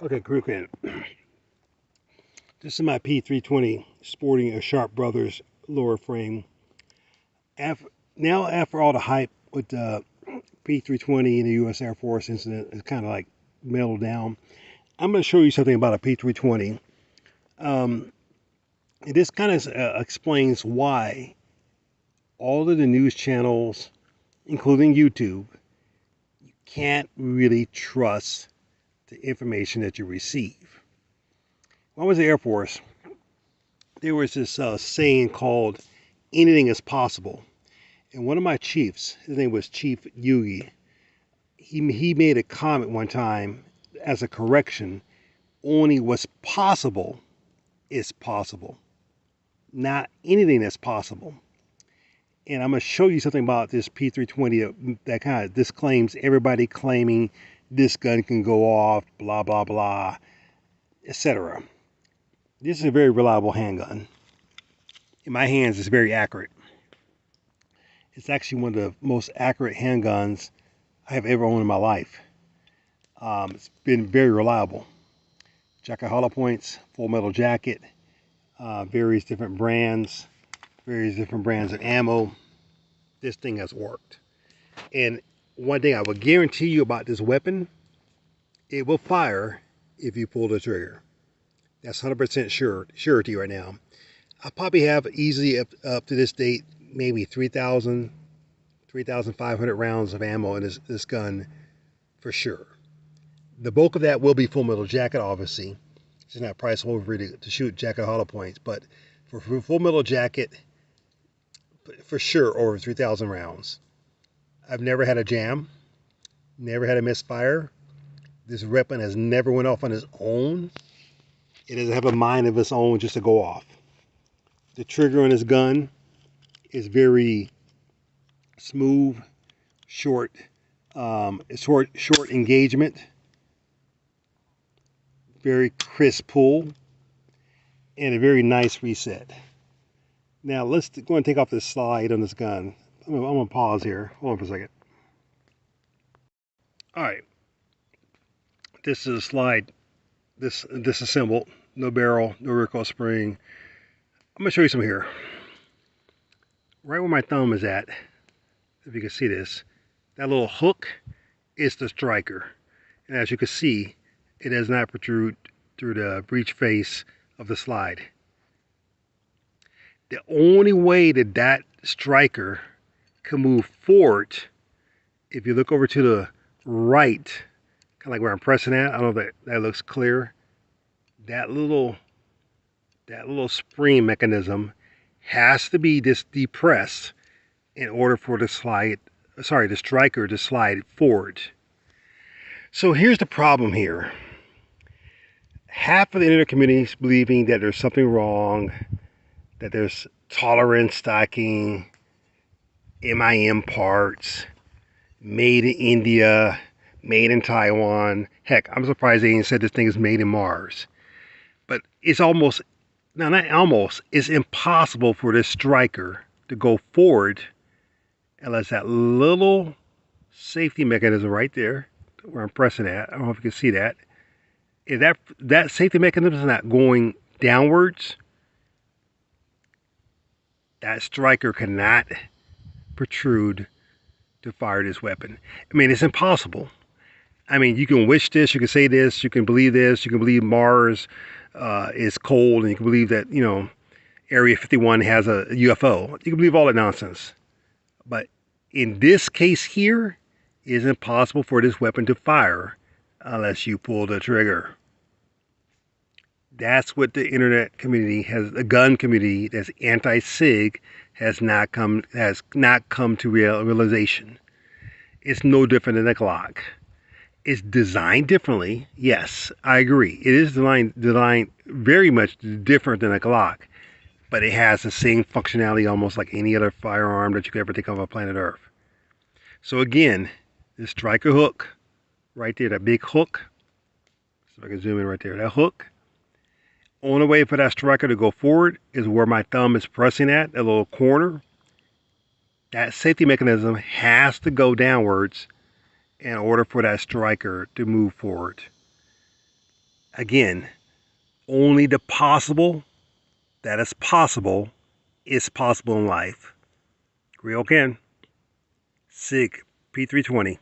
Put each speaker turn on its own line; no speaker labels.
Okay, crew can. This is my P320 sporting a Sharp Brothers lower frame. After all the hype with the P320 in the U.S. Air Force incident is kind of like mellowed down, I'm going to show you something about a P320. And this kind of explains why all of the news channels, including YouTube, you can't really trust the information that you receive. When I was in the Air Force, there was this saying called anything is possible. And one of my chiefs, his name was Chief Yugi, he made a comment one time as a correction, only what's possible is possible, not anything that's possible. And I'm going to show you something about this P320 that kind of disclaims everybody claiming this gun can go off, blah, blah, blah, etc. This is a very reliable handgun. In my hands, it's very accurate. It's actually one of the most accurate handguns I have ever owned in my life. It's been very reliable. Jacket hollow points, full metal jacket, various different brands of ammo. This thing has worked. And one thing I will guarantee you about this weapon, it will fire if you pull the trigger. That's 100% surety right now. I probably have easily up to this date maybe 3,000, 3,500 rounds of ammo in this gun for sure. The bulk of that will be full metal jacket, obviously. It's not priced over to shoot jacket hollow points, but for full metal jacket, for sure over 3,000 rounds. I've never had a jam, never had a misfire. This weapon has never went off on its own. It doesn't have a mind of its own just to go off. The trigger on this gun is very smooth, short engagement, very crisp pull, and a very nice reset. Now let's go and take off this slide on this gun. I'm gonna pause here. Hold on for a second. All right, this is a slide. This disassembled, no barrel, no recoil spring. I'm gonna show you some here. Right where my thumb is at, if you can see this, that little hook is the striker. And as you can see, it does not protrude through the breech face of the slide. The only way that striker can move forward, if you look over to the right, kind of like where I'm pressing at, I don't know if that looks clear. That little spring mechanism has to be depressed in order for the striker to slide forward. So here's the problem here. Half of the internet community is believing that there's something wrong, that there's tolerance stacking, MIM parts, made in India, made in Taiwan. Heck, I'm surprised they ain't said this thing is made in Mars. But it's almost, no, not almost, it's impossible for this striker to go forward unless that little safety mechanism right there, where I'm pressing at, I don't know if you can see that, if that safety mechanism is not going downwards, that striker cannot protrude to fire this weapon. I mean, it's impossible. I mean, you can wish this, you can say this, you can believe this, you can believe Mars is cold, and you can believe that, you know, Area 51 has a UFO. You can believe all that nonsense. But in this case here, it is impossible for this weapon to fire unless you pull the trigger. That's what the internet community the gun community that's anti-SIG has not come to realization. It's no different than a Glock. It's designed differently. Yes, I agree. It is designed very much different than a Glock, but it has the same functionality almost like any other firearm that you could ever think of on planet Earth. So again, this striker hook right there, that big hook. So I can zoom in right there. That hook. Only way for that striker to go forward is where my thumb is pressing at, that little corner. That safety mechanism has to go downwards in order for that striker to move forward. Again, only the possible that is possible in life. Real Ken, SIG, P320.